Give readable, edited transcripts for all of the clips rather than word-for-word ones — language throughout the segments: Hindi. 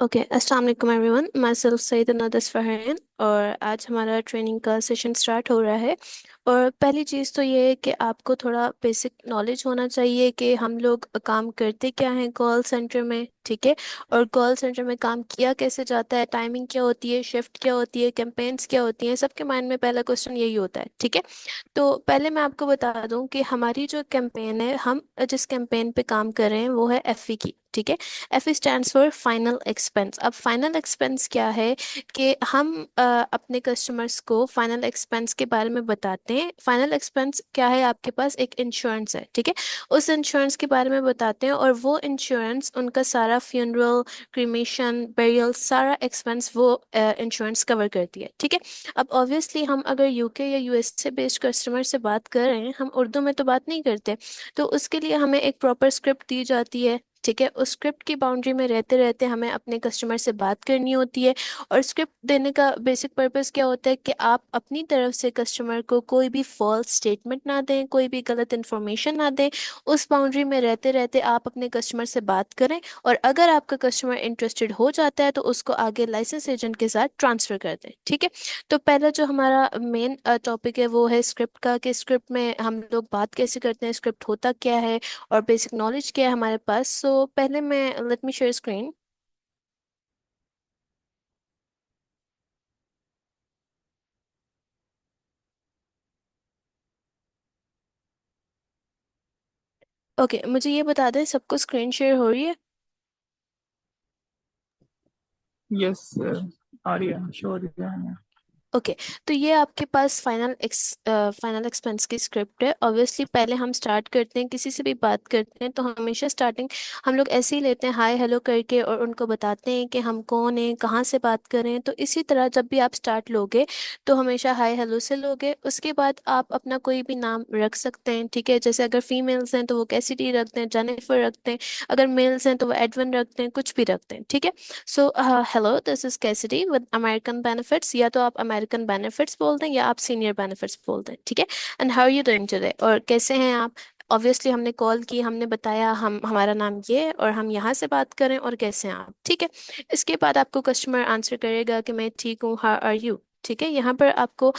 ओके, अस्सलाम वालेकुम एवरीवन। माई सेल्फ सईद अनदस फरहान और आज हमारा ट्रेनिंग का सेशन स्टार्ट हो रहा है। और पहली चीज़ तो ये है कि आपको थोड़ा बेसिक नॉलेज होना चाहिए कि हम लोग काम करते क्या हैं कॉल सेंटर में, ठीक है। और कॉल सेंटर में काम किया कैसे जाता है, टाइमिंग क्या होती है, शिफ्ट क्या होती है, कैंपेन्स क्या होती हैं, सबके माइंड में पहला क्वेश्चन यही होता है, ठीक है। तो पहले मैं आपको बता दूं कि हमारी जो कैंपेन है, हम जिस कैंपेन पे काम कर रहे हैं वो है एफई की, ठीक है। FE stands for final expense. अब फाइनल एक्सपेंस क्या है कि हम अपने कस्टमर्स को फाइनल एक्सपेंस के बारे में बताते हैं। फाइनल एक्सपेंस क्या है, आपके पास एक इंश्योरेंस है, ठीक है। उस इंश्योरेंस के बारे में बताते हैं और वो इंश्योरेंस उनका सारा फ्यूनरल, क्रीमेशन, बेरियल, सारा एक्सपेंस वो इंश्योरेंस कवर करती है, ठीक है। अब ऑब्वियसली हम अगर यूके या यूएस से बेस्ड कस्टमर से बात कर रहे हैं, हम उर्दू में तो बात नहीं करते, तो उसके लिए हमें एक प्रॉपर स्क्रिप्ट दी जाती है, ठीक है। उस स्क्रिप्ट की बाउंड्री में रहते रहते हमें अपने कस्टमर से बात करनी होती है। और स्क्रिप्ट देने का बेसिक पर्पस क्या होता है कि आप अपनी तरफ से कस्टमर को कोई भी फॉल्स स्टेटमेंट ना दें, कोई भी गलत इन्फॉर्मेशन ना दें। उस बाउंड्री में रहते रहते आप अपने कस्टमर से बात करें और अगर आपका कस्टमर इंटरेस्टेड हो जाता है तो उसको आगे लाइसेंस एजेंट के साथ ट्रांसफर कर दें, ठीक है। तो पहला जो हमारा मेन टॉपिक है वो है स्क्रिप्ट का, कि स्क्रिप्ट में हम लोग बात कैसे करते हैं, स्क्रिप्ट होता क्या है और बेसिक नॉलेज क्या है हमारे पास। सो पहले मैं let me share screen. Okay, मुझे ये बता दें सबको स्क्रीन शेयर हो रही है? यस आ रही है, शो हो रही है। ओके, तो ये आपके पास फाइनल एक्सपेंस की स्क्रिप्ट है। ऑब्वियसली पहले हम स्टार्ट करते हैं, किसी से भी बात करते हैं तो हमेशा स्टार्टिंग हम लोग ऐसे ही लेते हैं, हाय हेलो करके, और उनको बताते हैं कि हम कौन हैं, कहाँ से बात कर रहे हैं। तो इसी तरह जब भी आप स्टार्ट लोगे तो हमेशा हाय हेलो से लोगे। उसके बाद आप अपना कोई भी नाम रख सकते हैं, ठीक है। जैसे अगर फीमेल्स हैं तो वो कैसिडी रखते हैं, जेनिफर रखते हैं। अगर मेल्स हैं तो वो एडविन रखते हैं, कुछ भी रखते हैं, ठीक है। So hello, this is Cassidy with American benefits. या तो आप अमेरिकन बेनिफिट्स बोल दें या आप सीनियर बेनिफिट्स बोल दें, ठीक है। And how are you doing today, और कैसे हैं आप। ऑब्वियसली हमने कॉल की, हमने बताया हम हमारा नाम ये है और हम यहाँ से बात करें और कैसे हैं आप, ठीक है। इसके बाद आपको कस्टमर आंसर करेगा कि मैं ठीक हूँ, हाउ आर यू, ठीक है। यहाँ पर आपको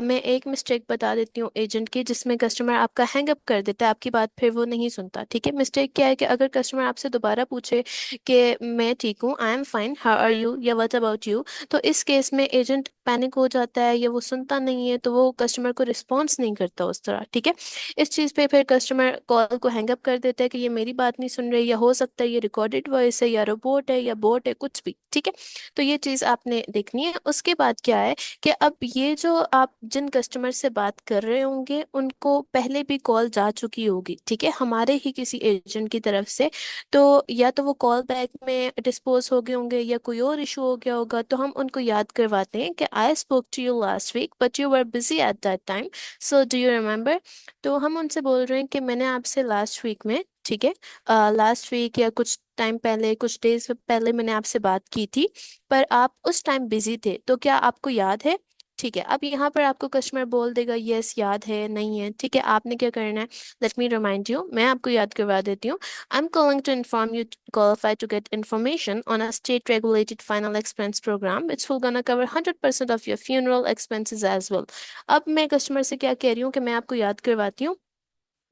मैं एक मिस्टेक बता देती हूँ एजेंट की, जिसमें कस्टमर आपका हैंग अप कर देता है, आपकी बात फिर वो नहीं सुनता, ठीक है। मिस्टेक क्या है कि अगर कस्टमर आपसे दोबारा पूछे कि मैं ठीक हूँ, I am fine, how are you, या व्हाट अबाउट यू, तो इस केस में एजेंट पैनिक हो जाता है या वो सुनता नहीं है, तो वो कस्टमर को रिस्पॉन्स नहीं करता उस तरह, ठीक है। इस चीज़ पे फिर कस्टमर कॉल को हैंग अप कर देता है कि ये मेरी बात नहीं सुन रही, या हो सकता है ये रिकॉर्डेड वॉइस है, या रोबोट है, या बोट है, कुछ भी, ठीक है। तो ये चीज़ आपने देखनी है। उसके बाद क्या है कि अब ये जो आप जिन कस्टमर से बात कर रहे होंगे उनको पहले भी कॉल जा चुकी होगी, ठीक है, हमारे ही किसी एजेंट की तरफ से। तो या तो वो कॉल बैक में डिस्पोज हो गए होंगे या कोई और इशू हो गया होगा, तो हम उनको याद करवाते हैं कि I spoke to you last week but you were busy at that time, so do you remember. तो हम उनसे बोल रहे हैं कि मैंने आपसे लास्ट वीक में, ठीक है, लास्ट वीक या कुछ टाइम पहले, कुछ डेज पहले मैंने आपसे बात की थी, पर आप उस टाइम बिजी थे, तो क्या आपको याद है। ठीक है, अब यहाँ पर आपको कस्टमर बोल देगा यस याद है, नहीं है, ठीक है। आपने क्या करना है, लेट मी रिमाइंड यू, मैं आपको याद करवा देती हूँ। I'm calling to inform you to qualify to get information on a state-regulated final expense program, which will gonna cover 100% of your funeral expenses as well. अब मैं कस्टमर से क्या कह रही हूँ कि मैं आपको याद करवाती हूँ।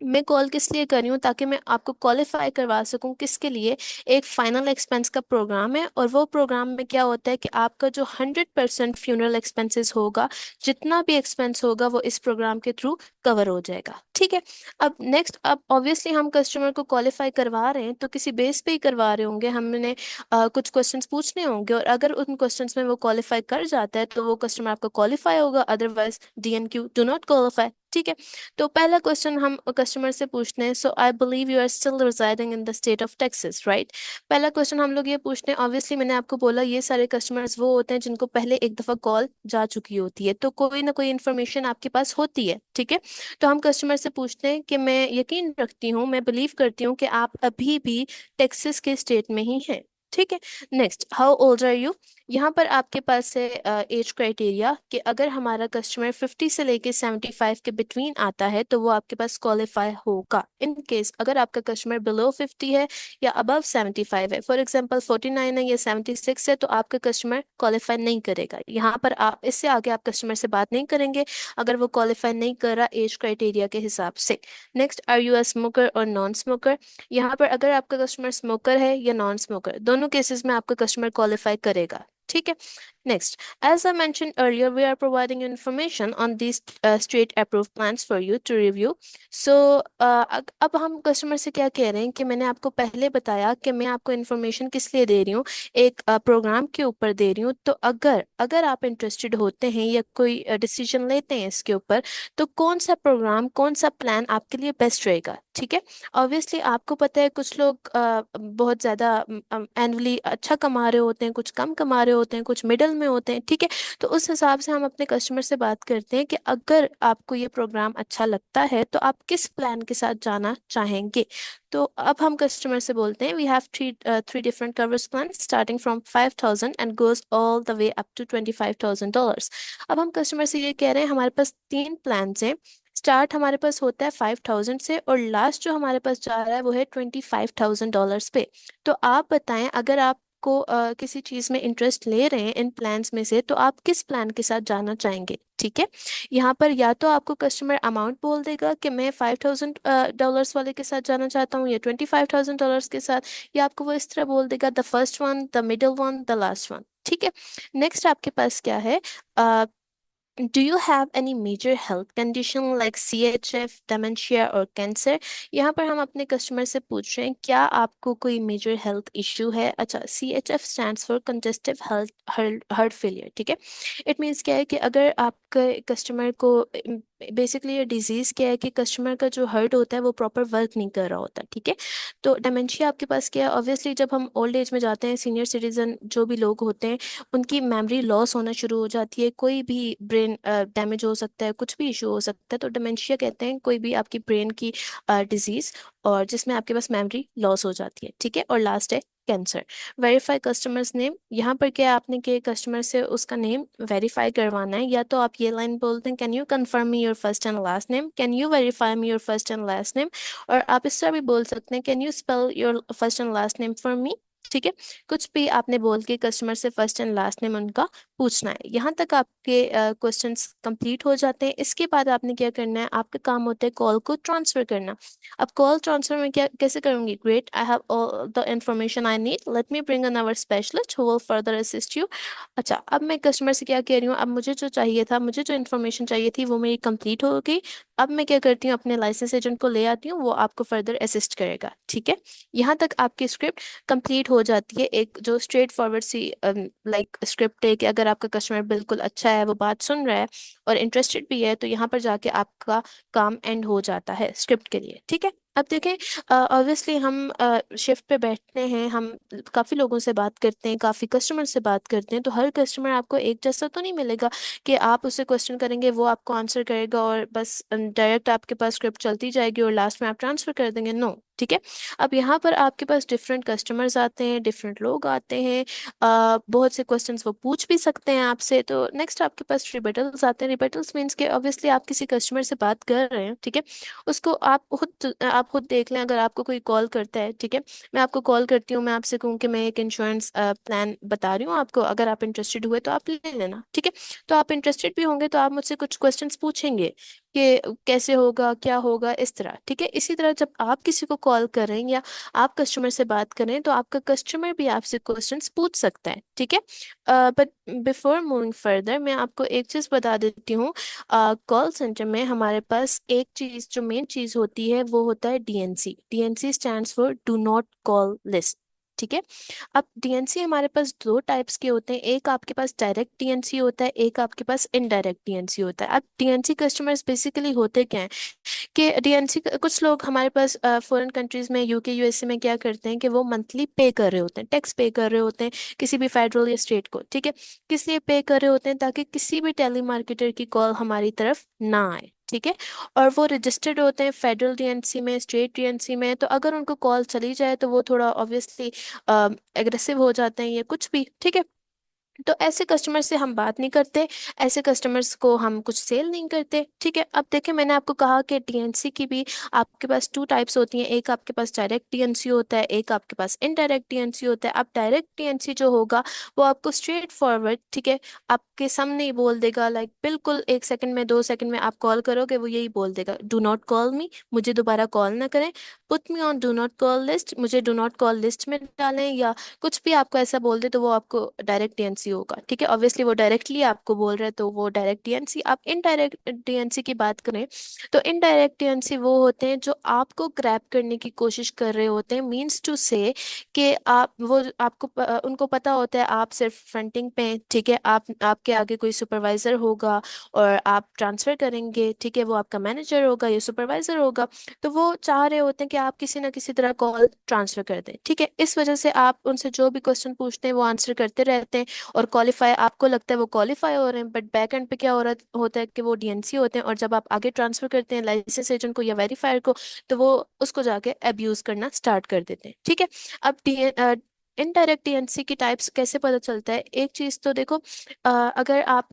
मैं कॉल किस लिए कर रही हूँ, ताकि मैं आपको क्वालिफाई करवा सकूँ, किसके लिए, एक फाइनल एक्सपेंस का प्रोग्राम है। और वो प्रोग्राम में क्या होता है कि आपका जो 100% फ्यूनरल एक्सपेंसेस होगा, जितना भी एक्सपेंस होगा, वो इस प्रोग्राम के थ्रू कवर हो जाएगा, ठीक है। अब नेक्स्ट, अब ऑब्वियसली हम कस्टमर को क्वालिफाई करवा रहे हैं तो किसी बेस पे ही करवा रहे होंगे, हमने कुछ क्वेश्चंस पूछने होंगे, और अगर उन क्वेश्चंस में वो क्वालिफाई कर जाता है तो वो कस्टमर आपका क्वालिफाई होगा, otherwise DNQ, do not qualify, ठीक है। तो पहला क्वेश्चन हम कस्टमर से पूछते हैं, so I believe you are still residing in the state of Texas, right. पहला क्वेश्चन हम लोग ये पूछते हैं, ऑब्वियसली मैंने आपको बोला ये सारे कस्टमर्स वो होते हैं जिनको पहले एक दफ़ा कॉल जा चुकी होती है, तो कोई ना कोई इन्फॉर्मेशन आपके पास होती है, ठीक है। तो हम कस्टमर से पूछते हैं कि मैं यकीन रखती हूँ, मैं बिलीव करती हूँ कि आप अभी भी टेक्सास के स्टेट में ही हैं, ठीक है। Next, how old are you, यहाँ पर आपके पास है एज क्राइटेरिया कि अगर हमारा कस्टमर 50 से लेके 75 के बिटवीन आता है तो वो आपके पास क्वालिफाई होगा। इन केस अगर आपका कस्टमर बिलो 50 है या अबव 75 है, फॉर एग्जांपल 49 है या 76 है, तो आपका कस्टमर क्वालिफाई नहीं करेगा। यहाँ पर आप इससे आगे आप कस्टमर से बात नहीं करेंगे अगर वो क्वालिफाई नहीं कर रहा एज क्राइटेरिया के हिसाब से। Next, are you a smoker और नॉन स्मोकर। यहाँ पर अगर आपका कस्टमर स्मोकर है या नॉन स्मोकर, दोनों केसेस में आपका कस्टमर क्वालिफाई करेगा। ठीक है। Next, as I mentioned earlier, we are providing you information on these state approved plans for you to review. So अब हम कस्टमर से क्या कह रहे हैं कि मैंने आपको पहले बताया कि मैं आपको इन्फॉर्मेशन किस लिए दे रही हूँ, एक प्रोग्राम के ऊपर दे रही हूँ। तो अगर अगर आप इंटरेस्टेड होते हैं या कोई डिसीजन लेते हैं इसके ऊपर, तो कौन सा प्रोग्राम कौन सा प्लान आपके लिए बेस्ट रहेगा। ठीक है। ऑब्वियसली आपको पता है कुछ लोग बहुत ज़्यादा एनुअली अच्छा कमा रहे होते हैं, कुछ कम कमा रहे होते हैं, कुछ मिडल में होते हैं। ठीक है। तो उस हिसाब से हम अपने कस्टमर से बात करते हैं कि अगर आपको ये प्रोग्राम अच्छा लगता है तो आप किस प्लान के साथ जाना चाहेंगे। तो अब हम कस्टमर से बोलते हैं we have three different coverage plan starting from 5000 and goes all the way up to $25,000। अब हम कस्टमर से ये कह रहे हैं हमारे पास तीन प्लान हैं। स्टार्ट हमारे पास होता है 5000 से और लास्ट जो हमारे पास जा रहा है वो है $25,000 पे। तो आप बताएं अगर आपको किसी चीज़ में इंटरेस्ट ले रहे हैं इन प्लान्स में से, तो आप किस प्लान के साथ जाना चाहेंगे। ठीक है। यहाँ पर या तो आपको कस्टमर अमाउंट बोल देगा कि मैं $5,000 वाले के साथ जाना चाहता हूँ या $25,000 के साथ, या आपको वो इस तरह बोल देगा the first one, the middle one, the last one. ठीक है। नेक्स्ट आपके पास क्या है, Do you have any major health condition like CHF, dementia और कैंसर। यहाँ पर हम अपने कस्टमर से पूछ रहे हैं क्या आपको कोई मेजर हेल्थ इशू है। अच्छा, CHF stands for congestive heart failure. ठीक है। इट मीन्स क्या है कि अगर आपके कस्टमर को बेसिकली ये डिजीज़ क्या है कि कस्टमर का जो हार्ट होता है वो प्रॉपर वर्क नहीं कर रहा होता। ठीक है। तो डेमेंशिया आपके पास क्या है, ऑब्वियसली जब हम ओल्ड एज में जाते हैं, सीनियर सिटीजन जो भी लोग होते हैं उनकी मेमोरी लॉस होना शुरू हो जाती है, कोई भी ब्रेन डैमेज हो सकता है, कुछ भी इशू हो सकता है। तो डिमेंशिया कहते हैं कोई भी आपकी ब्रेन की डिजीज और जिसमें आपके पास मेमोरी लॉस हो जाती है। ठीक है। और लास्ट है कैंसर। Verify customers name. यहाँ पर क्या है, आपने के कस्टमर से उसका नेम वेरीफाई करवाना है। या तो आप ये लाइन बोलते हैं can you confirm me your first and last name, can you verify me your first and last name. और आप इस तरह भी बोल सकते हैं can you spell your first and last name for me. ठीक है। कुछ भी आपने बोल के कस्टमर से फर्स्ट एंड लास्ट नेम उनका पूछना है। यहाँ तक आपके क्वेश्चंस कंप्लीट हो जाते हैं। इसके बाद आपने क्या करना है, आपका काम होता है कॉल को ट्रांसफर करना। अब कॉल ट्रांसफर में क्या कैसे करूंगी, great, I have all the information I need, let me bring on our specialist who will further assist you. अच्छा, अब मैं कस्टमर से क्या कह रही हूँ, अब मुझे जो चाहिए था, मुझे जो इन्फॉर्मेशन चाहिए थी वो मेरी कंप्लीट हो गई। अब मैं क्या करती हूँ, अपने लाइसेंस एजेंट को ले आती हूँ, वो आपको फर्दर असिस्ट करेगा। ठीक है। यहाँ तक आपकी स्क्रिप्ट कंप्लीट हो जाती है। एक जो स्ट्रेट फॉरवर्ड सी लाइक स्क्रिप्ट है कि अगर आपका कस्टमर बिल्कुल अच्छा है, वो बात सुन रहा है और इंटरेस्टेड भी है, तो यहाँ पर जाके आपका काम एंड हो जाता है स्क्रिप्ट के लिए। ठीक है। अब देखें, ऑब्वियसली हम शिफ्ट पे बैठते हैं, हम काफ़ी लोगों से बात करते हैं, काफ़ी कस्टमर से बात करते हैं। तो हर कस्टमर आपको एक जैसा तो नहीं मिलेगा कि आप उससे क्वेश्चन करेंगे वो आपको आंसर करेगा और बस डायरेक्ट आपके पास स्क्रिप्ट चलती जाएगी और लास्ट में आप ट्रांसफर कर देंगे। नो। ठीक है। अब यहाँ पर आपके पास डिफरेंट कस्टमर्स आते हैं, डिफरेंट लोग आते हैं, बहुत से क्वेश्चंस वो पूछ भी सकते हैं आपसे। तो नेक्स्ट आपके पास रिबटल्स आते हैं। रिबटल्स मीन्स के ऑब्वियसली आप किसी कस्टमर से बात कर रहे हैं, ठीक है, उसको आप खुद देख लें। अगर आपको कोई कॉल करता है, ठीक है, मैं आपको कॉल करती हूँ, मैं आपसे कहूँ कि मैं एक इंश्योरेंस प्लान बता रही हूँ आपको, अगर आप इंटरेस्टेड हुए तो आप ले लेना। ठीक है। तो आप इंटरेस्टेड भी होंगे तो आप मुझसे कुछ क्वेश्चंस पूछेंगे कि कैसे होगा, क्या होगा, इस तरह। ठीक है। इसी तरह जब आप किसी को कॉल करें या आप कस्टमर से बात करें तो आपका कस्टमर भी आपसे क्वेश्चंस पूछ सकता है। ठीक है। बट बिफोर मूविंग फर्दर मैं आपको एक चीज़ बता देती हूँ। कॉल सेंटर में हमारे पास एक चीज़ जो मेन चीज़ होती है वो होता है DNC. DNC stands for do not call list. ठीक है। अब डीएनसी हमारे पास दो टाइप्स के होते हैं, एक आपके पास डायरेक्ट डीएनसी होता है, एक आपके पास इनडायरेक्ट डीएनसी होता है। अब डीएनसी कस्टमर्स बेसिकली होते क्या हैं कि डीएनसी कुछ लोग हमारे पास फॉरेन कंट्रीज में, यूके यूएसए में क्या करते हैं कि वो मंथली पे कर रहे होते हैं, टैक्स पे कर रहे होते हैं किसी भी फेडरल या स्टेट को। ठीक है। किस लिए पे कर रहे होते हैं, ताकि किसी भी टेली मार्केटर की कॉल हमारी तरफ ना आए। ठीक है। और वो रजिस्टर्ड होते हैं फेडरल डीएनसी में, स्टेट डीएनसी में। तो अगर उनको कॉल चली जाए तो वो थोड़ा ऑब्वियसली एग्रेसिव हो जाते हैं या कुछ भी। ठीक है। तो ऐसे कस्टमर से हम बात नहीं करते, ऐसे कस्टमर्स को हम कुछ सेल नहीं करते। ठीक है, अब देखिए मैंने आपको कहा कि डीएनसी की भी आपके पास टू टाइप्स होती हैं, एक आपके पास डायरेक्ट डीएनसी होता है, एक आपके पास इनडायरेक्ट डीएनसी होता है। अब डायरेक्ट डीएनसी जो होगा वो आपको स्ट्रेट फॉरवर्ड, ठीक है, आपके सामने ही बोल देगा, लाइक बिल्कुल 1 सेकंड में 2 सेकंड में आप कॉल करोगे वो यही बोल देगा, डू नॉट कॉल मी, मुझे दोबारा कॉल ना करें, put me on do not call list, मुझे डू नॉट कॉल लिस्ट में डालें, या कुछ भी आपको ऐसा बोल दे तो वो आपको डायरेक्ट डीएनसी होगा। ठीक है, ऑब्वियसली वो डायरेक्टली आपको बोल रहा है तो वो डायरेक्ट डीएनसी। आप इनडायरेक्ट डीएनसी की बात करें तो इनडायरेक्ट डीएनसी वो होते हैं जो आपको ग्रैब करने की कोशिश कर रहे होते हैं, मीन्स टू से कि आप वो आपको उनको पता होता है आप सिर्फ फ्रंटिंग पे हैं, ठीक है, आप आपके आगे कोई सुपरवाइजर होगा और आप ट्रांसफर करेंगे, ठीक है, वो आपका मैनेजर होगा या सुपरवाइजर होगा, तो वो चाह रहे होते हैं कि आप किसी ना किसी तरह कॉल ट्रांसफर कर दें। ठीक है, इस वजह से आप उनसे जो भी क्वेश्चन पूछते हैं वो आंसर करते रहते हैं, और क्वालिफाई आपको लगता है वो क्वालिफाई हो रहे हैं, बट बैक एंड पे क्या हो रहा होता है कि वो डीएनसी होते हैं, और जब आप आगे ट्रांसफर करते हैं लाइसेंस एजेंट को या वेरीफायर को, तो वो उसको जाके अब्यूज करना स्टार्ट कर देते हैं। ठीक है, अब इनडायरेक्ट डीएनसी की टाइप्स कैसे पता चलता है? एक चीज तो देखो, अगर आप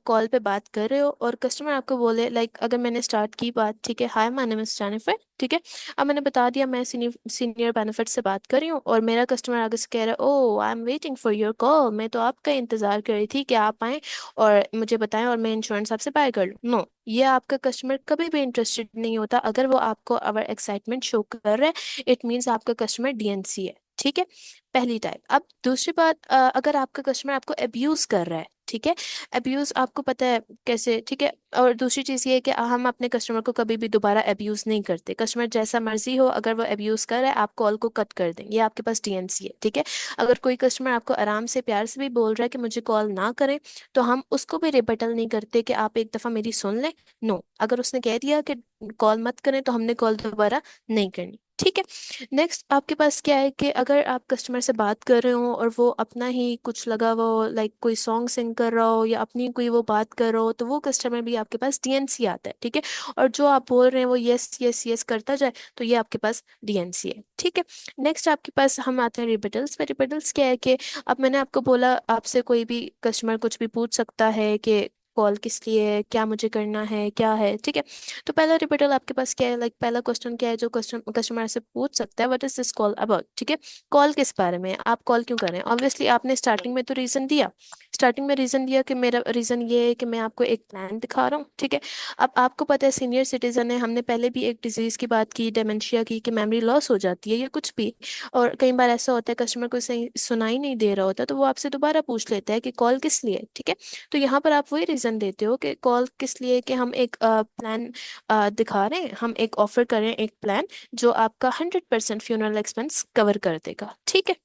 कॉल पे बात कर रहे हो और कस्टमर आपको बोले, लाइक अगर मैंने स्टार्ट की बात, ठीक है, हाय माय नेम इज जेनिफर, ठीक है, अब मैंने बता दिया मैं सीनियर बेनिफिट से बात कर रही हूँ, और मेरा कस्टमर आगे से कह रहा है, oh I am waiting for your call, मैं तो आपका इंतजार कर रही थी कि आप आएं और मुझे बताएं और मैं इंश्योरेंस आपसे बाय कर लूँ। नो, ये आपका कस्टमर कभी भी इंटरेस्टेड नहीं होता। अगर वो आपको अवर एक्साइटमेंट शो कर रहा है, इट मीन्स आपका कस्टमर डीएनसी है। ठीक है, पहली टाइप। अब दूसरी बात, अगर आपका कस्टमर आपको अब्यूज कर रहा है, ठीक है, अब्यूज आपको पता है कैसे, ठीक है, और दूसरी चीज़ ये है कि हम अपने कस्टमर को कभी भी दोबारा अब्यूज नहीं करते। कस्टमर जैसा मर्जी हो, अगर वो अब्यूज कर रहा है आप कॉल को कट कर दें, ये आपके पास डीएनसी है। ठीक है, अगर कोई कस्टमर आपको आराम से प्यार से भी बोल रहा है कि मुझे कॉल ना करें, तो हम उसको भी रिबटल नहीं करते कि आप एक दफ़ा मेरी सुन लें। नो, अगर उसने कह दिया कि कॉल मत करें तो हमने कॉल दोबारा नहीं करनी। ठीक है, नेक्स्ट आपके पास क्या है कि अगर आप कस्टमर से बात कर रहे हो और वो अपना ही कुछ लगा हुआ हो, लाइक कोई सॉन्ग सिंग कर रहा हो या अपनी कोई वो बात कर रहा हो, तो वो कस्टमर भी आपके पास डीएनसी आता है। ठीक है, और जो आप बोल रहे हैं वो यस यस यस करता जाए, तो ये आपके पास डीएनसी है। ठीक है, नेक्स्ट आपके पास हम आते हैं रिबटल्स पे। रिबटल्स क्या है कि अब मैंने आपको बोला आपसे कोई भी कस्टमर कुछ भी पूछ सकता है कि कॉल किस लिए है, क्या मुझे करना है, क्या है। ठीक है, तो पहला रिपीटल आपके पास क्या है, लाइक पहला क्वेश्चन क्या है जो कस्टमर से पूछ सकता है, what is this call about. ठीक है, कॉल किस बारे में है, आप कॉल क्यों कर रहे हैं। ऑब्वियसली आपने स्टार्टिंग में तो रीजन दिया, स्टार्टिंग में रीजन दिया कि मेरा रीजन ये है कि मैं आपको एक प्लान दिखा रहा हूँ। ठीक है, अब आपको पता है सीनियर सिटीजन है, हमने पहले भी एक डिजीज की बात की, डेमेंशिया की, कि मेमोरी लॉस हो जाती है या कुछ भी, और कई बार ऐसा होता है कस्टमर को सही सुनाई नहीं दे रहा होता, तो वो आपसे दोबारा पूछ लेता है कि कॉल किस लिए। ठीक है, तो यहाँ पर आप वही रीजन देते हो कि कॉल किस लिए, कि हम एक प्लान दिखा रहे हैं, हम एक ऑफर करें, एक प्लान जो आपका 100% फ्यूनरल एक्सपेंस कवर कर देगा। ठीक है,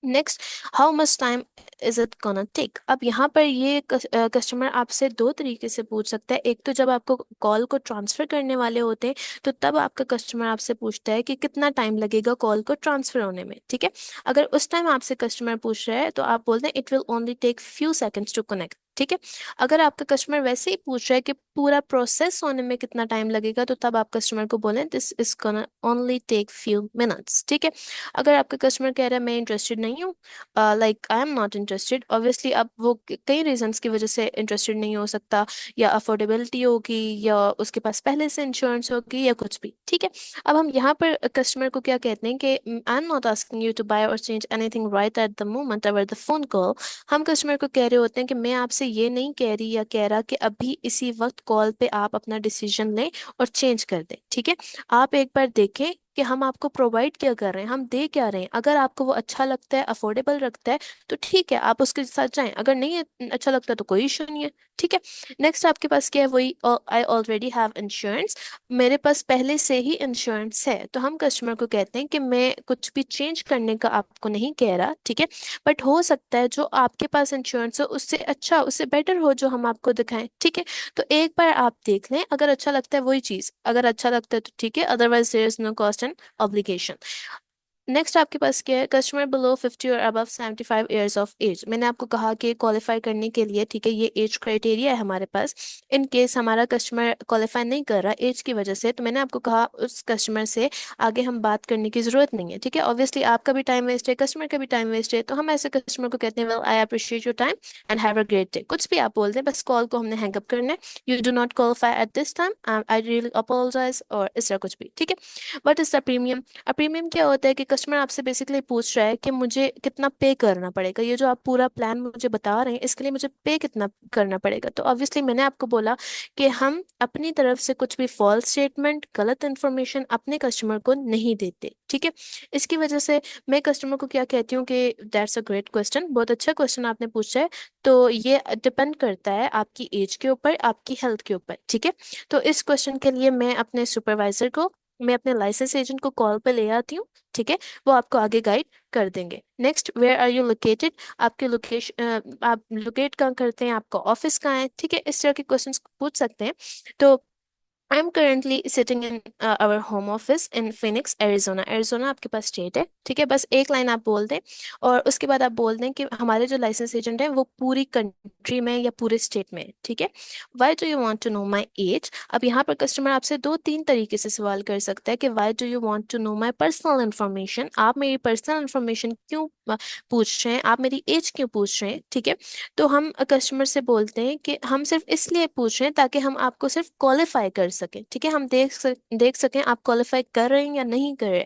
next, how much time is it gonna take. अब यहाँ पर ये कस्टमर आपसे दो तरीके से पूछ सकता है। एक तो जब आपको कॉल को ट्रांसफर करने वाले होते हैं, तो तब आपका कस्टमर आपसे पूछता है कि कितना टाइम लगेगा कॉल को ट्रांसफर होने में। ठीक है, अगर उस टाइम आपसे कस्टमर पूछ रहा है तो आप बोलते हैं it will only take few seconds to connect. ठीक है, अगर आपका कस्टमर वैसे ही पूछ रहा है कि पूरा प्रोसेस होने में कितना टाइम लगेगा, तो तब आप कस्टमर को बोलें this is gonna only take few minutes. ठीक है, अगर आपका कस्टमर कह रहा है मैं इंटरेस्टेड नहीं हूँ, like I am not interested, obviously अब वो कई रीजंस की वजह से इंटरेस्टेड नहीं हो सकता, या अफोर्डेबिलिटी होगी, या उसके पास पहले से इंश्योरेंस होगी, या कुछ भी। ठीक है, अब हम यहाँ पर कस्टमर को क्या कहते हैं कि I am not asking you to buy और change anything right at the moment over the phone call. हम कस्टमर को कह रहे होते हैं कि मैं आपसे ये नहीं कह रही या कह रहा कि अभी इसी वक्त कॉल पे आप अपना डिसीजन लें और चेंज कर दें। ठीक है, आप एक बार देखें कि हम आपको प्रोवाइड क्या कर रहे हैं, हम दे क्या रहे हैं। अगर आपको वो अच्छा लगता है, अफोर्डेबल लगता है, तो ठीक है आप उसके साथ जाएं, अगर नहीं अच्छा लगता तो कोई इशू नहीं है। ठीक है, नेक्स्ट आपके पास क्या है, वही आई ऑलरेडी हैव इंश्योरेंस, मेरे पास पहले से ही इंश्योरेंस है। तो हम कस्टमर को कहते हैं कि मैं कुछ भी चेंज करने का आपको नहीं कह रहा, ठीक है, बट हो सकता है जो आपके पास इंश्योरेंस हो उससे अच्छा, उससे बेटर हो जो हम आपको दिखाएं। ठीक है, तो एक बार आप देख लें, अगर अच्छा लगता है वही चीज, अगर अच्छा लगता है तो ठीक है, otherwise there is no cost and obligation. Next आपके पास क्या है, कस्टमर बिलो 50 और अबव 75 ईयर्स ऑफ एज। मैंने आपको कहा कि क्वालिफाई करने के लिए, ठीक है, ये एज क्राइटेरिया है हमारे पास। इन केस हमारा कस्टमर क्वालिफाई नहीं कर रहा एज की वजह से, तो मैंने आपको कहा उस कस्टमर से आगे हम बात करने की जरूरत नहीं है, ठीक है। ऑब्वियसली आपका भी टाइम वेस्ट है, कस्टमर का भी टाइम वेस्ट है, तो हम ऐसे कस्टमर को कहते हैं well I appreciate your time and have a great day. कुछ भी आप बोल दें, बस कॉल को हमने हैंग अप करना है। You do not qualify at this time, I really apologize, और इस तरह कुछ भी, ठीक है। What is the premium? अब प्रीमियम क्या होता है कि कस्टमर आपसे बेसिकली पूछ रहा है कि मुझे कितना पे करना पड़ेगा, ये जो आप पूरा प्लान मुझे बता रहे हैं इसके लिए मुझे पे कितना करना पड़ेगा। तो ऑब्वियसली मैंने आपको बोला कि हम अपनी तरफ से कुछ भी फॉल्स स्टेटमेंट, गलत इन्फॉर्मेशन अपने कस्टमर को नहीं देते, ठीक है। इसकी वजह से मैं कस्टमर को क्या कहती हूँ कि दैट्स अ ग्रेट क्वेश्चन, बहुत अच्छा क्वेश्चन आपने पूछा है। तो ये डिपेंड करता है आपकी एज के ऊपर, आपकी हेल्थ के ऊपर, ठीक है। तो इस क्वेश्चन के लिए मैं अपने सुपरवाइजर को, मैं अपने लाइसेंस एजेंट को कॉल पे ले आती हूँ, ठीक है। वो आपको आगे गाइड कर देंगे। Next, where are you located? आपके लोकेशन, आप लोकेट कहाँ करते हैं, आपका ऑफिस कहाँ है, ठीक है। इस तरह के क्वेश्चंस पूछ सकते हैं। तो I am currently sitting in our home office in Phoenix Arizona. Arizona आपके पास स्टेट है, ठीक है। बस एक लाइन आप बोल दें और उसके बाद आप बोल दें कि हमारे जो लाइसेंस एजेंट है वो पूरी कंट्री में या पूरे स्टेट में है, ठीक है। Why do you want to know my age? अब यहाँ पर कस्टमर आपसे दो तीन तरीके से सवाल कर सकता है कि why do you want to know my personal information? आप मेरी पर्सनल इन्फॉर्मेशन क्यों पूछ रहे हैं, आप मेरी एज क्यों पूछ रहे हैं, ठीक है। तो हम कस्टमर से बोलते हैं कि हम सिर्फ इसलिए पूछ रहे हैं ताकि हम आपको सिर्फ क्वालिफाई कर सकें, ठीक है। हम देख सकें आप क्वालिफाई कर रहे हैं या नहीं कर रहे।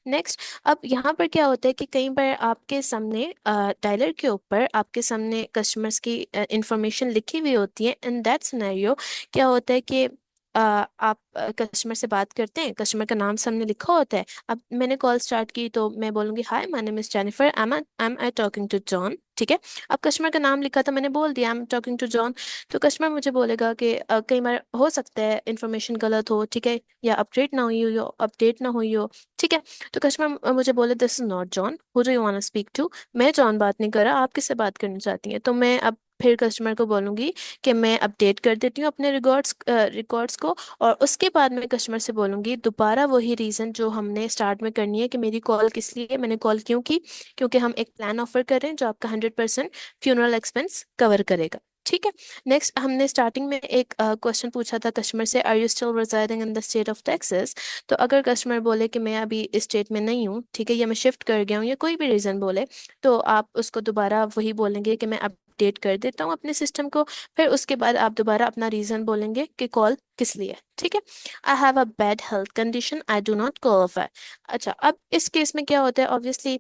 नेक्स्ट, अब यहाँ पर क्या होता है कि कई बार आपके सामने डायलर के ऊपर आपके सामने कस्टमर्स की इंफॉर्मेशन लिखी हुई होती है। इन दैट सिनेरियो क्या होता है कि आप कस्टमर से बात करते हैं, कस्टमर का नाम सामने लिखा होता है। अब मैंने कॉल स्टार्ट की तो मैं बोलूंगी hi my name is Jennifer, am I talking to John, ठीक है। अब कस्टमर का नाम लिखा था, मैंने बोल दिया I am talking to John. तो कस्टमर मुझे बोलेगा कि कई बार हो सकता है इन्फॉर्मेशन गलत हो, ठीक है, या अपडेट ना हुई हो, अपडेट ना हुई हो, ठीक है। तो कस्टमर मुझे बोले this is not John, who do you want to speak to? मैं जॉन बात नहीं कर रहा, आप किससे बात करना चाहती हैं? तो मैं अब फिर कस्टमर को बोलूंगी कि मैं अपडेट कर देती हूँ अपने रिकॉर्ड्स को, और उसके बाद मैं कस्टमर से बोलूंगी दोबारा वही रीज़न जो हमने स्टार्ट में करनी है कि मेरी कॉल किस लिए, मैंने कॉल क्यों की, क्योंकि हम एक प्लान ऑफर कर रहे हैं जो आपका 100% फ्यूनरल एक्सपेंस कवर करेगा, ठीक है। नेक्स्ट, हमने स्टार्टिंग में एक क्वेश्चन पूछा था कस्टमर से, are you still residing in the state of Texas? तो अगर कस्टमर बोले कि मैं अभी इस स्टेट में नहीं हूँ, ठीक है, या मैं शिफ्ट कर गया हूँ, या कोई भी रीज़न बोले, तो आप उसको दोबारा वही बोलेंगे कि मैं अपडेट कर देता हूँ अपने सिस्टम को। फिर उसके बाद आप दोबारा अपना रीज़न बोलेंगे कि कॉल किस लिए, ठीक है। I have a bad health condition, I do not qualify. अच्छा, अब इस केस में क्या होता है, ऑब्वियसली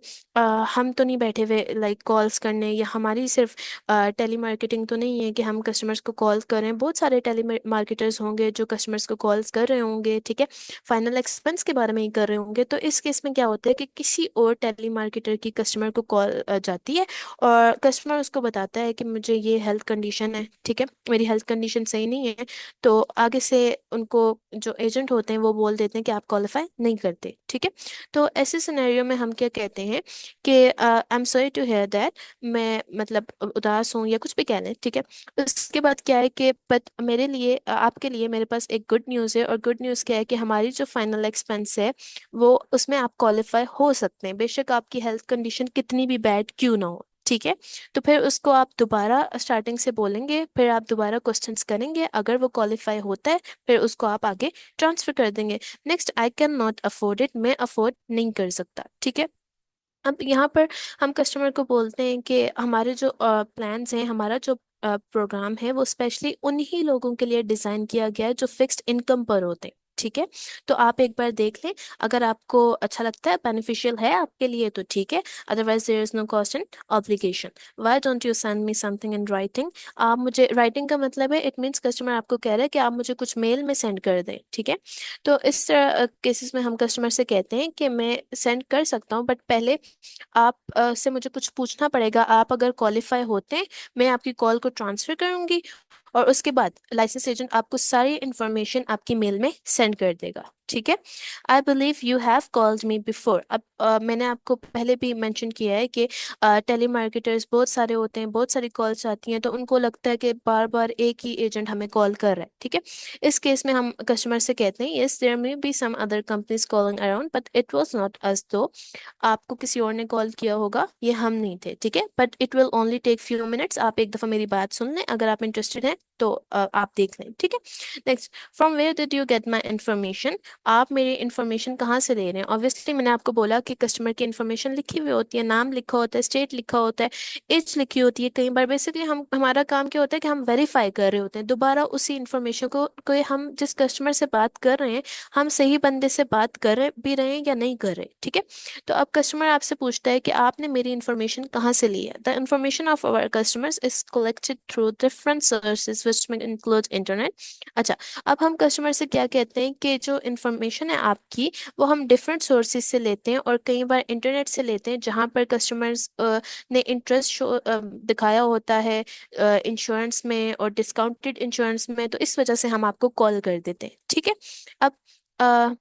हम तो नहीं बैठे हुए लाइक कॉल्स करने, या हमारी सिर्फ टेली मार्केटिंग तो नहीं है कि हम कस्टमर्स को कॉल करें। बहुत सारे टेली मार्केटर्स होंगे जो कस्टमर्स को कॉल्स कर रहे होंगे, ठीक है, फाइनल एक्सपेंस के बारे में ही कर रहे होंगे। तो इस केस में क्या होता है कि किसी और टेली मार्केटर की कस्टमर को कॉल जाती है और कस्टमर उसको बताता है कि मुझे ये हेल्थ कंडीशन है, ठीक है, मेरी हेल्थ कंडीशन सही नहीं है। तो आगे से उनको जो एजेंट होते हैं वो बोल देते हैं कि आप क्वालिफाई नहीं करते, ठीक है। तो ऐसे सिनेरियो में हम क्या कहते हैं कि I am sorry to hear that, मैं मतलब उदास हूँ या कुछ भी कह लें, ठीक है। उसके बाद क्या है कि बट मेरे लिए आपके लिए मेरे पास एक गुड न्यूज़ है, और गुड न्यूज़ क्या है कि हमारी जो फाइनल एक्सपेंस है वो उसमें आप क्वालिफाई हो सकते हैं, बेशक आपकी हेल्थ कंडीशन कितनी भी बैड क्यों ना हो, ठीक है। तो फिर उसको आप दोबारा स्टार्टिंग से बोलेंगे, फिर आप दोबारा क्वेश्चंस करेंगे, अगर वो क्वालिफाई होता है फिर उसको आप आगे ट्रांसफर कर देंगे। Next, I can not afford it, मैं अफोर्ड नहीं कर सकता, ठीक है। अब यहाँ पर हम कस्टमर को बोलते हैं कि हमारे जो प्लान्स हैं, हमारा जो प्रोग्राम है वो स्पेशली उन्हीं लोगों के लिए डिज़ाइन किया गया है जो फिक्स्ड इनकम पर होते हैं, ठीक है। तो आप एक बार देख लें, अगर आपको अच्छा लगता है, बेनिफिशियल है आपके लिए, तो ठीक है, otherwise there is no cost and obligation. Why don't you send me something in writing? आप मुझे, राइटिंग का मतलब है इट मीन्स कस्टमर आपको कह रहा है कि आप मुझे कुछ मेल में सेंड कर दें, ठीक है। तो इस तरह केसेस में हम कस्टमर से कहते हैं कि मैं सेंड कर सकता हूँ, बट पहले आप से मुझे कुछ पूछना पड़ेगा। आप अगर क्वालिफाई होते हैं, मैं आपकी कॉल को ट्रांसफर करूंगी और उसके बाद लाइसेंस एजेंट आपको सारी इंफॉर्मेशन आपकी मेल में सेंड कर देगा। ठीक है। आई believe you have called me before. अब मैंने आपको पहले भी मेंशन किया है कि टेलीमार्केटर्स बहुत सारे होते हैं, बहुत सारी कॉल्स आती हैं, तो उनको लगता है कि बार बार एक ही एजेंट हमें कॉल कर रहा है। ठीक है। इस केस में हम कस्टमर से कहते हैं yes there may be some other companies calling around but it was not us. तो आपको किसी और ने कॉल किया होगा, ये हम नहीं थे। ठीक है। But it will only take few minutes. आप एक दफ़ा मेरी बात सुन लें, अगर आप इंटरेस्टेड हैं तो आप देख लें। ठीक है। Next, from where did you get my information. आप मेरी इन्फॉर्मेशन कहाँ से ले रहे हैं? ऑब्वियसली मैंने आपको बोला कि कस्टमर की इन्फॉर्मेशन लिखी हुई होती है, नाम लिखा होता है, स्टेट लिखा होता है, एज लिखी होती है। कई बार बेसिकली हम हमारा काम क्या होता है कि हम वेरीफाई कर रहे होते हैं दोबारा उसी इन्फॉर्मेशन को हम जिस कस्टमर से बात कर रहे हैं, हम सही बंदे से बात कर रहे भी रहे हैं या नहीं कर रहे। ठीक है। तो अब कस्टमर आपसे पूछता है कि आपने मेरी इन्फॉर्मेशन कहाँ से ली है। The information of our customers is collected through different sources which में इंक्लूड इंटरनेट। अच्छा, अब हम कस्टमर से क्या कहते हैं कि जो इन्फॉर्मेशन है आपकी, वो हम डिफरेंट सोर्सेज से लेते हैं और कई बार इंटरनेट से लेते हैं, जहाँ पर कस्टमर्स ने इंटरेस्ट शो दिखाया होता है इंश्योरेंस में और डिस्काउंटेड इंश्योरेंस में, तो इस वजह से हम आपको कॉल कर देते हैं। ठीक है। अब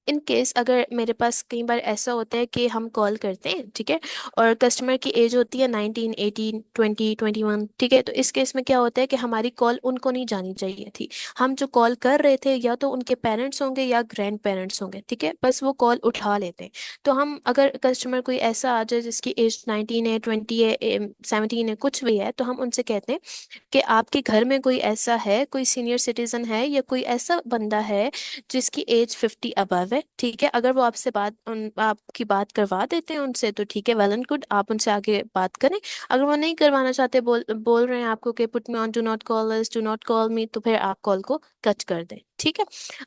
इन केस अगर मेरे पास कई बार ऐसा होता है कि हम कॉल करते हैं, ठीक है, और कस्टमर की एज होती है 19, 18, 20, 21। ठीक है। तो इस केस में क्या होता है कि हमारी कॉल उनको नहीं जानी चाहिए थी। हम जो कॉल कर रहे थे या तो उनके पेरेंट्स होंगे या ग्रैंड पेरेंट्स होंगे। ठीक है। बस वो कॉल उठा लेते हैं। तो हम अगर कस्टमर कोई ऐसा आ जाए जिसकी एज 19 है, 20 है, 17 है, कुछ भी है, तो हम उनसे कहते हैं कि आपके घर में कोई ऐसा है, कोई सीनियर सिटीजन है या कोई ऐसा बंदा है जिसकी एज 50 अबव है। ठीक है। अगर वो आपसे आपकी बात करवा देते हैं उनसे, तो ठीक है, वेल एंड गुड, आप उनसे आगे बात करें। अगर वो नहीं करवाना चाहते, बोल रहे हैं आपको कि put me on, do not call us, do not call मी, तो फिर आप कॉल को कट कर दें। ठीक है।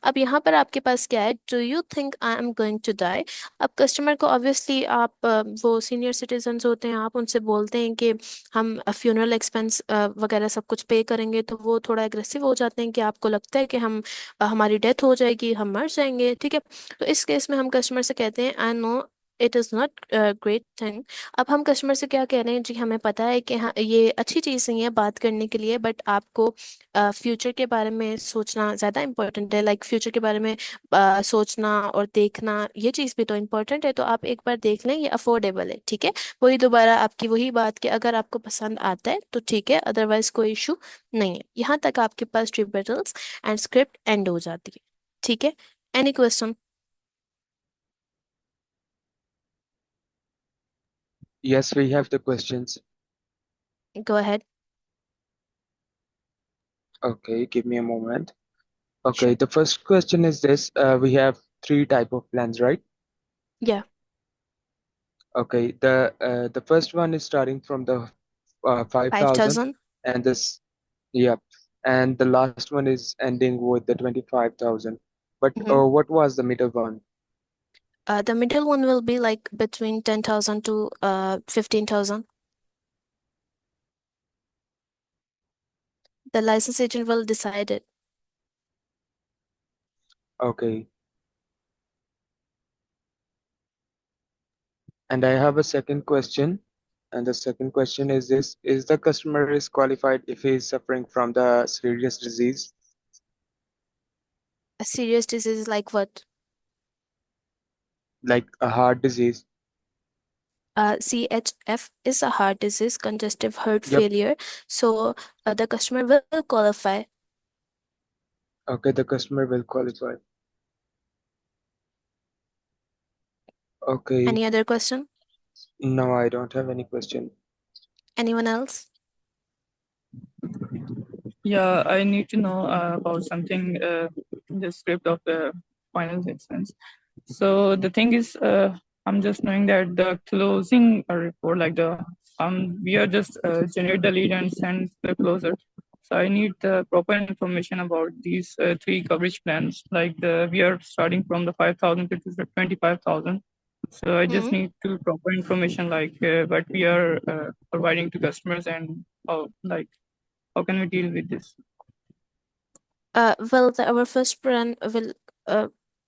अब यहाँ पर आपके पास क्या है, do you think I am going to die. अब कस्टमर को ऑब्वियसली आप वो सीनियर सिटीजन होते हैं, आप उनसे बोलते हैं कि हम फ्यूनरल एक्सपेंस वगैरह सब कुछ पे करेंगे, तो वो थोड़ा एग्रेसिव हो जाते हैं कि आपको लगता है कि हमारी डेथ हो जाएगी, हम मर जाएंगे। ठीक है। तो इस केस में हम कस्टमर से कहते हैं I know it is not great thing. अब हम कस्टमर से क्या कह रहे हैं, जी हमें पता है कि हाँ ये अच्छी चीज़ नहीं है बात करने के लिए, बट आपको फ्यूचर के बारे में सोचना ज़्यादा इंपॉर्टेंट है। लाइक फ्यूचर के बारे में सोचना और देखना, ये चीज़ भी तो इम्पोर्टेंट है। तो आप एक बार देख लें, ये अफोर्डेबल है। ठीक है। वही दोबारा आपकी वही बात कि अगर आपको पसंद आता है तो ठीक है, अदरवाइज कोई इशू नहीं है। यहाँ तक आपके पास रिबेटल्स एंड स्क्रिप्ट एंड हो जाती है। ठीक है। Any question? Yes, we have the questions. Go ahead. Okay, give me a moment. Okay, sure. the first question is this. We have three type of plans, right? या Okay, the first one is starting from the 5,000 5,000। and this, yep, and the last one is ending with the 25,000. But what was the middle one? The middle one will be like between 10,000 to 15,000. The license agent will decide it. Okay, and I have a second question. And the second question is this, is the customer is qualified if he is suffering from the serious disease, A serious disease like what? like a heart disease? CHF is a heart disease, congestive heart Yep. failure. So the customer will qualify. Okay, the customer will qualify. Okay, Any other question? no, I don't have any question. Anyone else? Yeah, I need to know about something, the script of the final expense. So the thing is, I'm just knowing that the closing report, like we are just generate the lead and send the closer. So I need the proper information about these three coverage plans. Like we are starting from the 5,000 to the 25,000. So I just Hmm. need to proper information like what we are providing to customers and how can we deal with this? Well, our first plan will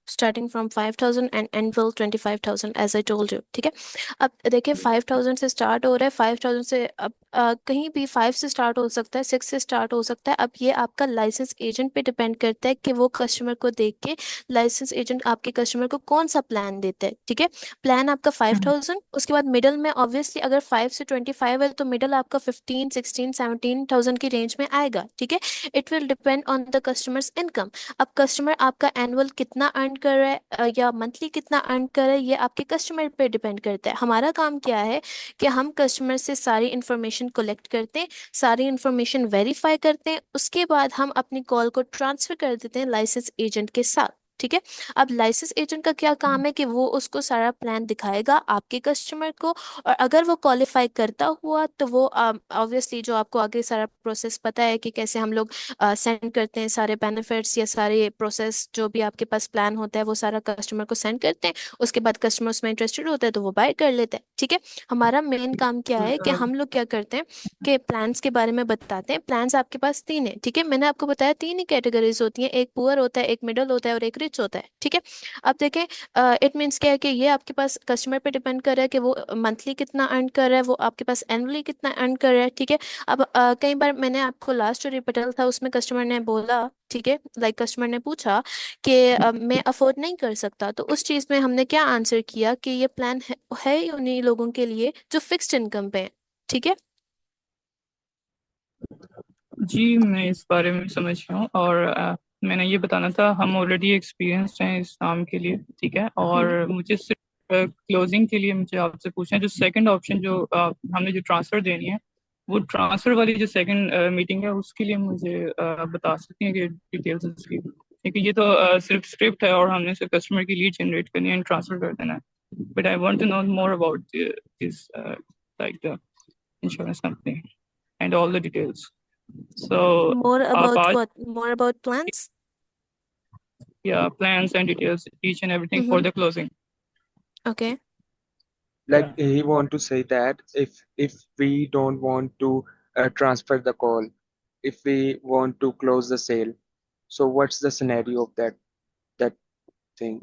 starting from 5,000 and end will 25,000 as I told you. ठीक है। अब देखिए 5,000 से स्टार्ट हो रहा है, 5,000 से अब कहीं भी 5 से स्टार्ट हो सकता है, 6 से स्टार्ट हो सकता है। अब ये आपका लाइसेंस एजेंट पे डिपेंड करता है कि वो कस्टमर को देख के लाइसेंस एजेंट आपके कस्टमर को कौन सा प्लान देता है। ठीक है, प्लान आपका 5000, उसके बाद मिडल में ऑब्वियसली अगर 5 से 25 है तो मिडल आपका 15, 16, 17,000 की रेंज में आएगा। ठीक है, it will depend on the customers income. अब कस्टमर आपका एनुअल कितना अर्न कर रहा है या मंथली कितना अर्न कर रहा है, ये आपके कस्टमर पे डिपेंड करता है। हमारा काम क्या है कि हम कस्टमर से सारी इन्फॉर्मेशन कलेक्ट करते हैं, सारी इन्फॉर्मेशन वेरीफाई करते हैं, उसके बाद हम अपनी कॉल को ट्रांसफर कर देते हैं लाइसेंस एजेंट के साथ। ठीक है, अब लाइसेंस एजेंट का क्या काम है कि वो उसको सारा प्लान दिखाएगा आपके कस्टमर को, और अगर वो क्वालिफाई करता हुआ तो वो ऑब्वियसली जो आपको आगे सारा प्रोसेस पता है कि कैसे हम लोग सेंड करते हैं सारे बेनिफिट्स या सारे प्रोसेस जो भी आपके पास प्लान होता है वो सारा कस्टमर को सेंड करते हैं। उसके बाद कस्टमर उसमें इंटरेस्टेड होता है तो वो बाय कर लेता है। ठीक है, हमारा मेन काम क्या है कि हम लोग क्या करते हैं कि प्लान्स के बारे में बताते हैं। प्लान्स आपके पास तीन है। ठीक है, मैंने आपको बताया तीन ही कैटेगरीज होती हैं, एक पुअर होता है, एक मिडल होता है और एक रिच होता है। ठीक है, अब देखें, इट मीन्स क्या है कि ये आपके पास कस्टमर पे डिपेंड कर रहा है कि वो मंथली कितना अर्न कर रहा है, वो आपके पास एनुअली कितना अर्न कर रहा है। ठीक है, अब कई बार मैंने आपको लास्ट जो रिपीटल था उसमें कस्टमर ने बोला, ठीक है, लाइक कस्टमर ने पूछा कि मैं अफोर्ड नहीं कर सकता, तो उस चीज़ में हमने क्या आंसर किया कि ये प्लान है ही उन्हीं लोगों के लिए जो फिक्स्ड इनकम पे है। ठीक है, जी, मैं इस बारे में समझ गया हूँ। और मैंने ये बताना था, हम ऑलरेडी एक्सपीरियंस्ड हैं इस काम के लिए। ठीक है, हम्म। और मुझे सिर्फ क्लोजिंग के लिए मुझे आपसे पूछना है, जो सेकंड ऑप्शन जो हमने जो ट्रांसफ़र देनी है, वो ट्रांसफ़र वाली जो सेकंड मीटिंग है उसके लिए मुझे बता सकती हैं कि डिटेल्स उसकी? क्योंकि ये तो सिर्फ स्क्रिप्ट है और हमने सिर्फ कस्टमर की लीड जनरेट करनी है एंड ट्रांसफ़र कर देना है। But I want to know more about this, like the insurance company and all the details. So more आप अबाउट आज, what? More about plans? yeah, plans and details, each and everything for hmm. the closing. Okay. Like he want to say that if we don't want to transfer the call, if we want to close the sale, so what's the scenario of that thing?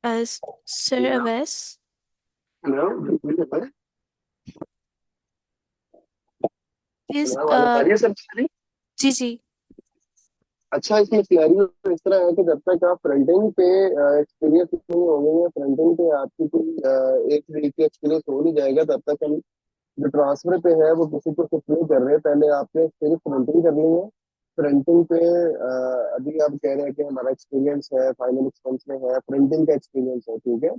Sir Awais, please. आवाज आ रही है सर मेरी? जी जी। अच्छा, इसमें सिनेरियो इस तरह है कि जब तक आप फ्रंटिंग पे एक्सपीरियंस नहीं होंगे या फ्रंटिंग पे आपकी कोई एक वीक का एक्सपीरियंस हो नहीं जाएगा, तब तक हम जो ट्रांसफर पे है वो किसी को शिफ्ट नहीं कर रहे। पहले आपने सिर्फ फ्रंटिंग करनी है। फ्रंटिंग पे अभी आप कह रहे हैं कि हमारा एक्सपीरियंस है, फाइनल एक्सपेंस में है, फ्रंटिंग का एक्सपीरियंस है, ठीक है।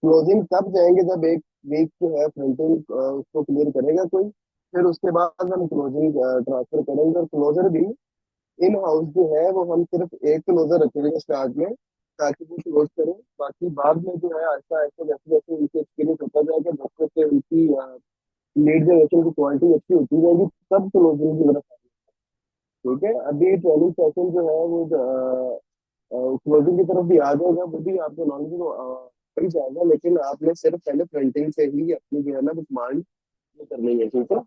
क्लोजिंग तब जाएंगे जब एक वीक जो है फ्रंटिंग उसको क्लियर करेगा कोई, फिर उसके बाद हम क्लोजिंग ट्रांसफर करेंगे। और क्लोजर भी इन हाउस जो है वो हम सिर्फ एक क्लोजर रखेंगे स्टार्ट में, ताकि वो क्लोज करें। बाकी बाद में जो है आहिस्ता आहिस्ता जैसे जैसे उनकी एक्सपीरियंस होता जाएगा, जैसे जैसे उनकी लीड जनरेशन की क्वालिटी अच्छी होती जाएगी, तब क्लोजिंग की तरफ आएंगे। ठीक है, अभी ट्रेनिंग सेशन जो है वो क्लोजिंग की तरफ भी आ जाएगा, वो भी आपको नॉलेज को पड़ जाएगा, लेकिन आपने सिर्फ पहले फ्रंटिंग से ही अपनी जो है ना डिमांड करनी है, ठीक है।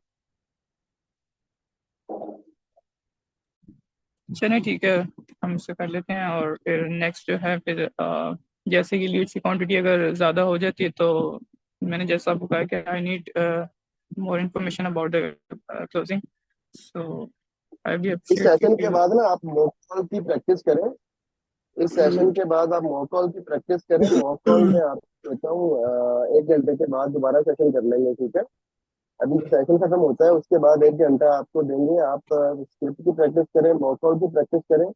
चलिए ठीक है, हम इससे कर लेते हैं। और फिर नेक्स्ट जो है, फिर जैसे कि लीड्स की क्वांटिटी अगर ज़्यादा हो जाती है तो मैंने जैसा आपको कहा कि I need more information about the closing, so I be इस सेशन के अप्रिशिएट। बाद ना आप मॉक कॉल की प्रैक्टिस करें। इस सेशन के बाद आप मॉक कॉल की प्रैक्टिस करें। मॉक कॉल में आप कहता हूँ 1 घंटे के बाद दोबारा सेशन कर लेंगे, ठीक है। अभी सेशन खत्म होता है उसके बाद 1 घंटा आपको देंगे, आप स्क्रिप्ट की प्रैक्टिस करें, मॉक कॉल की प्रैक्टिस करें।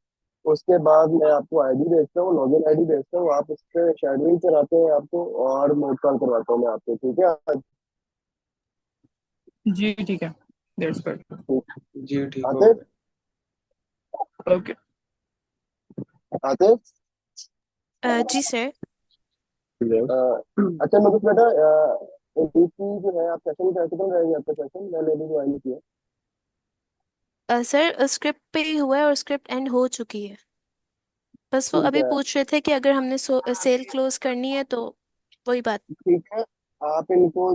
उसके बाद मैं आपको आईडी भेजता हूँ, लॉगिन आईडी भेजता हूँ, आप उस पर शेड्यूलिंग कराते हैं आपको, और मॉक कॉल करवाता हूँ मैं आपको, ठीक है। जी ठीक है, दैट्स गुड। जी ठीक आते होगा। ओके। आते जी सर। अच्छा मुझे बेटा डीपी जो है आप सेशन कैसे चल रहेंगे आपका सेशन? मैंने अभी ज्वाइन किया। सर स्क्रिप्ट पे ही हुआ है और स्क्रिप्ट एंड हो चुकी है। बस वो ठीक अभी है, पूछ रहे थे कि अगर हमने सेल क्लोज करनी है तो वही बात। ठीक है। आप इनको